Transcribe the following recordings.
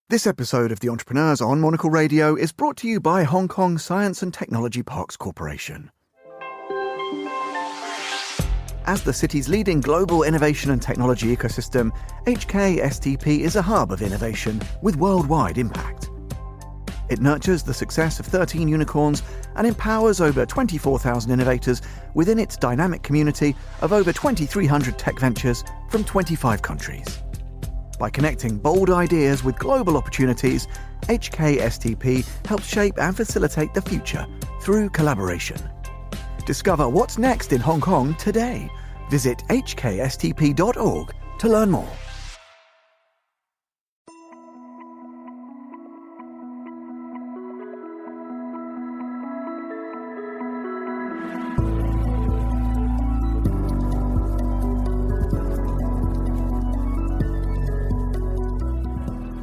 This episode of The Entrepreneurs on Monocle Radio is brought to you by Hong Kong Science and Technology Parks Corporation. As the city's leading global innovation and technology ecosystem, HKSTP is a hub of innovation with worldwide impact. It nurtures the success of 13 unicorns and empowers over 24,000 innovators within its dynamic community of over 2,300 tech ventures from 25 countries. By connecting bold ideas with global opportunities, HKSTP helps shape and facilitate the future through collaboration. Discover what's next in Hong Kong today. Visit hkstp.org to learn more.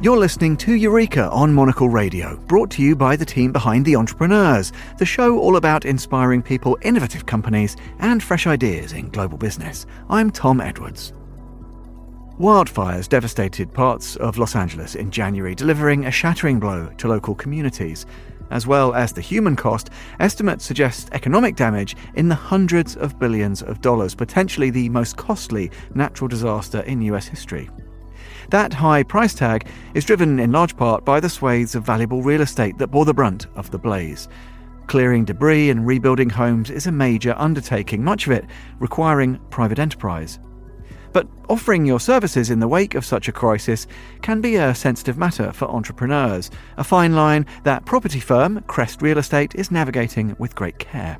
You're listening to Eureka on Monocle Radio, brought to you by the team behind The Entrepreneurs, the show all about inspiring people, innovative companies, and fresh ideas in global business. I'm Tom Edwards. Wildfires devastated parts of Los Angeles in January, delivering a shattering blow to local communities. As well as the human cost, estimates suggest economic damage in the hundreds of billions of dollars, potentially the most costly natural disaster in US history. That high price tag is driven in large part by the swathes of valuable real estate that bore the brunt of the blaze. Clearing debris and rebuilding homes is a major undertaking, much of it requiring private enterprise. But offering your services in the wake of such a crisis can be a sensitive matter for entrepreneurs, a fine line that property firm Crest Real Estate is navigating with great care.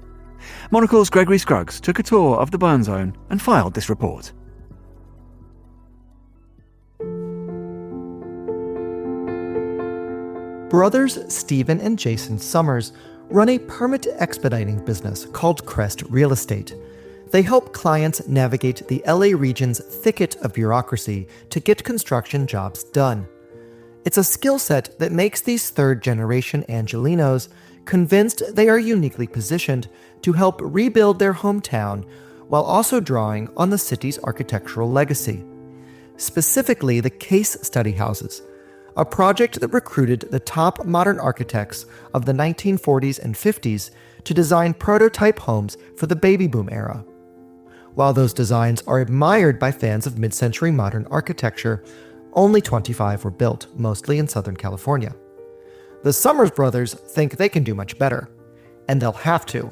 Monocle's Gregory Scruggs took a tour of the burn zone and filed this report. Brothers Stephen and Jason Summers run a permit expediting business called Crest Real Estate. They help clients navigate the LA region's thicket of bureaucracy to get construction jobs done. It's a skill set that makes these third-generation Angelenos convinced they are uniquely positioned to help rebuild their hometown while also drawing on the city's architectural legacy. Specifically, the case study houses, a project that recruited the top modern architects of the 1940s and 50s to design prototype homes for the baby boom era. While those designs are admired by fans of mid-century modern architecture, only 25 were built, mostly in Southern California. The Summers brothers think they can do much better, and they'll have to,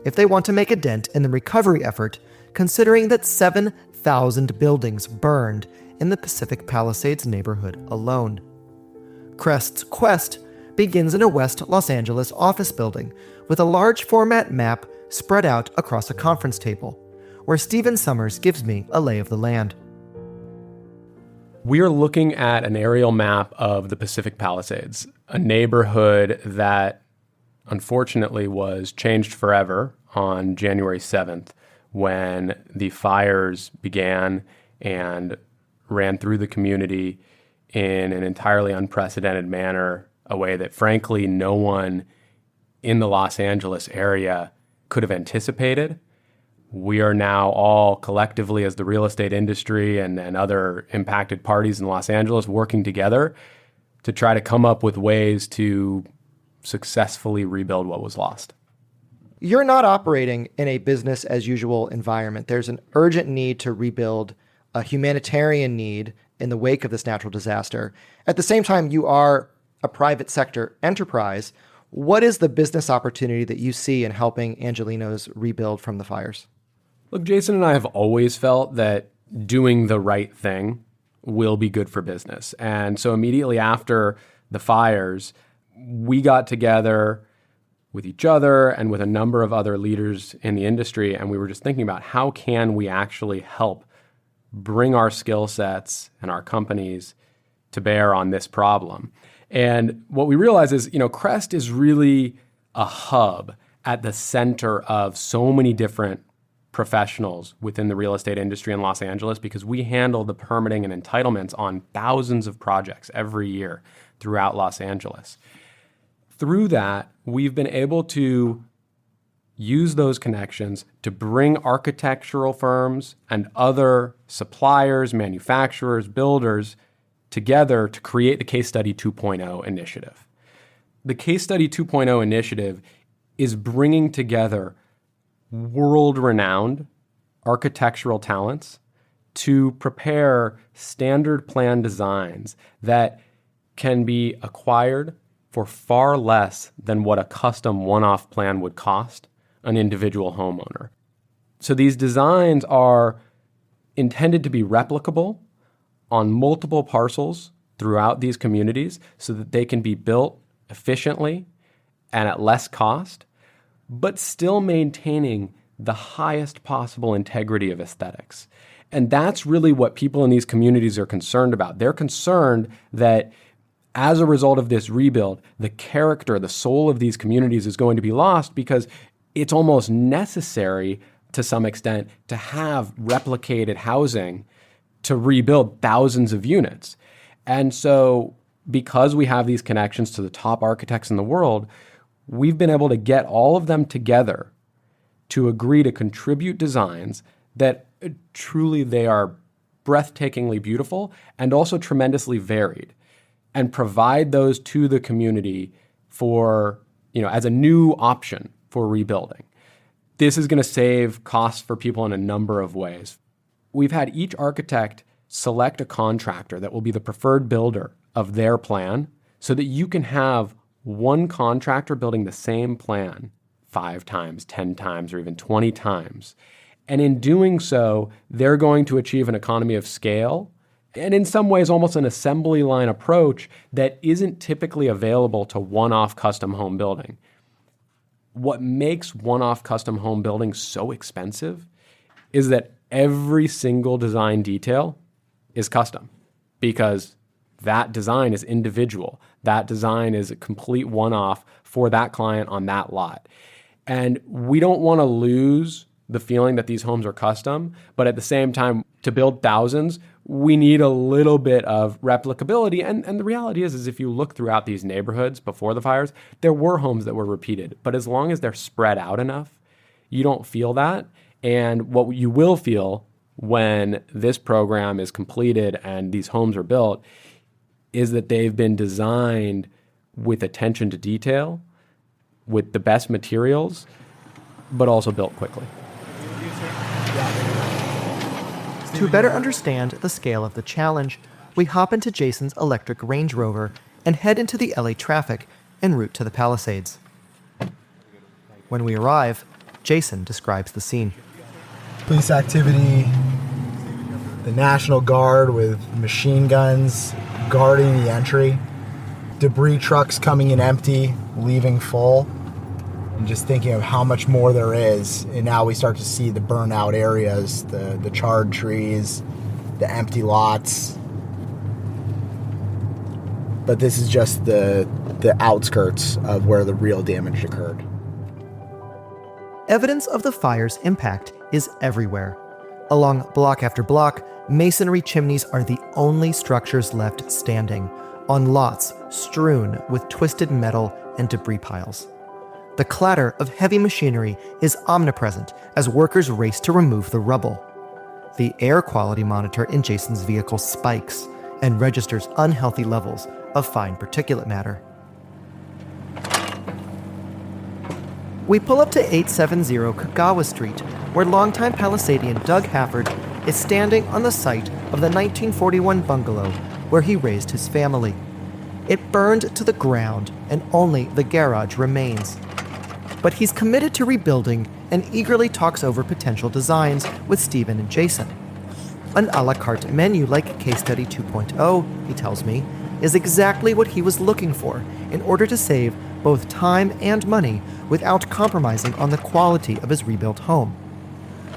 if they want to make a dent in the recovery effort, considering that 7,000 buildings burned in the Pacific Palisades neighborhood alone. Crest's quest begins in a West Los Angeles office building with a large format map spread out across a conference table, where Stephen Summers gives me a lay of the land. We are looking at an aerial map of the Pacific Palisades, a neighborhood that unfortunately was changed forever on January 7th when the fires began and ran through the community in an entirely unprecedented manner, a way that frankly no one in the Los Angeles area could have anticipated. We are now all collectively, as the real estate industry and other impacted parties in Los Angeles, working together to try to come up with ways to successfully rebuild what was lost. You're not operating in a business as usual environment. There's an urgent need to rebuild, a humanitarian need in the wake of this natural disaster. At the same time, you are a private sector enterprise. What is the business opportunity that you see in helping Angelenos rebuild from the fires? Look, Jason and I have always felt that doing the right thing will be good for business. And so immediately after the fires, we got together with each other and with a number of other leaders in the industry, and we were just thinking about how can we actually help bring our skill sets and our companies to bear on this problem. And what we realize is, Crest is really a hub at the center of so many different professionals within the real estate industry in Los Angeles, because we handle the permitting and entitlements on thousands of projects every year throughout Los Angeles. Through that, we've been able to use those connections to bring architectural firms and other suppliers, manufacturers, builders together to create the Case Study 2.0 initiative. The Case Study 2.0 initiative is bringing together world-renowned architectural talents to prepare standard plan designs that can be acquired for far less than what a custom one-off plan would cost an individual homeowner. So these designs are intended to be replicable on multiple parcels throughout these communities so that they can be built efficiently and at less cost, but still maintaining the highest possible integrity of aesthetics. And that's really what people in these communities are concerned about. They're concerned that as a result of this rebuild, the character, the soul of these communities is going to be lost because it's almost necessary to some extent to have replicated housing to rebuild thousands of units. And so because we have these connections to the top architects in the world, we've been able to get all of them together to agree to contribute designs that truly they are breathtakingly beautiful and also tremendously varied, and provide those to the community for, as a new option for rebuilding. This is going to save costs for people in a number of ways. We've had each architect select a contractor that will be the preferred builder of their plan so that you can have one contractor building the same plan 5 times, 10 times, or even 20 times. And in doing so, they're going to achieve an economy of scale and in some ways almost an assembly line approach that isn't typically available to one-off custom home building. What makes one-off custom home building so expensive is that every single design detail is custom because that design is individual. That design is a complete one-off for that client on that lot. And we don't want to lose the feeling that these homes are custom, but at the same time, to build thousands, we need a little bit of replicability. And the reality is if you look throughout these neighborhoods before the fires, there were homes that were repeated. But as long as they're spread out enough, you don't feel that. And what you will feel when this program is completed and these homes are built is that they've been designed with attention to detail, with the best materials, but also built quickly. To better understand the scale of the challenge, we hop into Jason's electric Range Rover and head into the LA traffic en route to the Palisades. When we arrive, Jason describes the scene. Police activity, the National Guard with machine guns guarding the entry, debris trucks coming in empty, leaving full, and just thinking of how much more there is. And now we start to see the burnout areas, the charred trees, the empty lots. But this is just the outskirts of where the real damage occurred. Evidence of the fire's impact is everywhere. Along block after block, masonry chimneys are the only structures left standing, on lots strewn with twisted metal and debris piles. The clatter of heavy machinery is omnipresent as workers race to remove the rubble. The air quality monitor in Jason's vehicle spikes and registers unhealthy levels of fine particulate matter. We pull up to 870 Kagawa Street, where longtime Palisadian Doug Hafford is standing on the site of the 1941 bungalow where he raised his family. It burned to the ground and only the garage remains. But he's committed to rebuilding and eagerly talks over potential designs with Stephen and Jason. An a la carte menu like Case Study 2.0, he tells me, is exactly what he was looking for in order to save both time and money without compromising on the quality of his rebuilt home.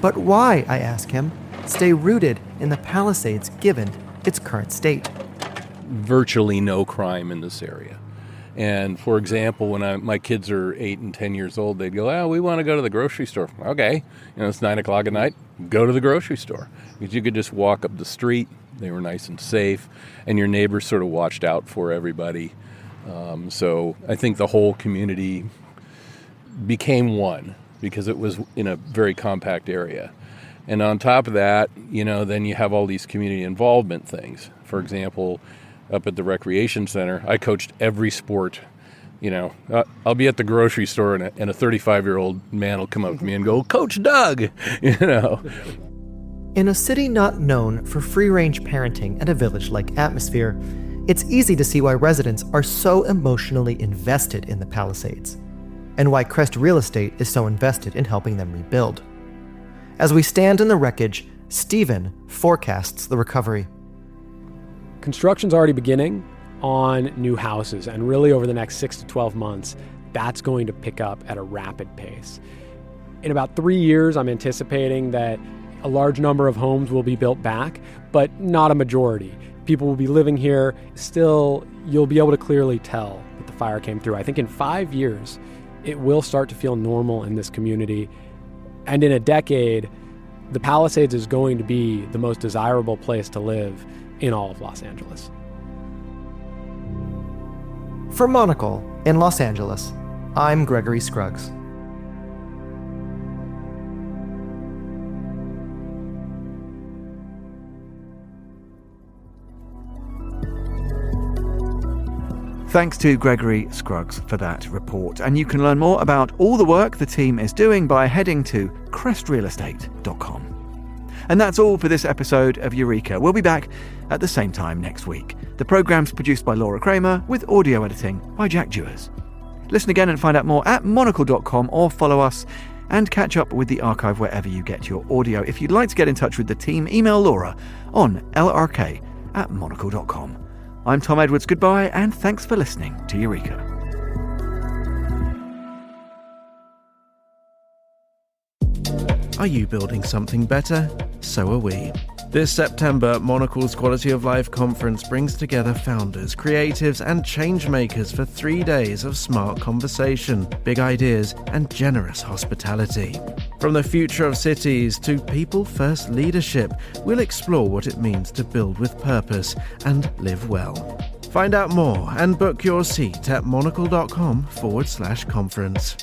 But why, I ask him, stay rooted in the Palisades given its current state? Virtually no crime in this area. And for example, when my kids are 8 and 10 years old, they'd go, "Oh, we want to go to the grocery store." Okay, it's 9 o'clock at night. Go to the grocery store because you could just walk up the street. They were nice and safe, and your neighbors sort of watched out for everybody. So I think the whole community became one because it was in a very compact area. And on top of that, then you have all these community involvement things. For example, up at the recreation center. I coached every sport. I'll be at the grocery store and a 35-year-old man will come up to me and go, "Coach Doug," In a city not known for free-range parenting and a village-like atmosphere, it's easy to see why residents are so emotionally invested in the Palisades, and why Crest Real Estate is so invested in helping them rebuild. As we stand in the wreckage, Stephen forecasts the recovery. Construction's already beginning on new houses, and really over the next 6 to 12 months, that's going to pick up at a rapid pace. In about 3 years, I'm anticipating that a large number of homes will be built back, but not a majority. People will be living here. Still, you'll be able to clearly tell that the fire came through. I think in 5 years, it will start to feel normal in this community. And in a decade, the Palisades is going to be the most desirable place to live in all of Los Angeles. For Monocle in Los Angeles, I'm Gregory Scruggs. Thanks to Gregory Scruggs for that report. And you can learn more about all the work the team is doing by heading to crestrealestate.com. And that's all for this episode of Eureka. We'll be back at the same time next week. The program's produced by Laura Kramer with audio editing by Jack Dewars. Listen again and find out more at monocle.com or follow us and catch up with the archive wherever you get your audio. If you'd like to get in touch with the team, email Laura on lrk@monocle.com. I'm Tom Edwards. Goodbye, and thanks for listening to Eureka. Are you building something better? So are we. This September, Monocle's Quality of Life Conference brings together founders, creatives, and changemakers for 3 days of smart conversation, big ideas, and generous hospitality. From the future of cities to people-first leadership, we'll explore what it means to build with purpose and live well. Find out more and book your seat at monocle.com/conference.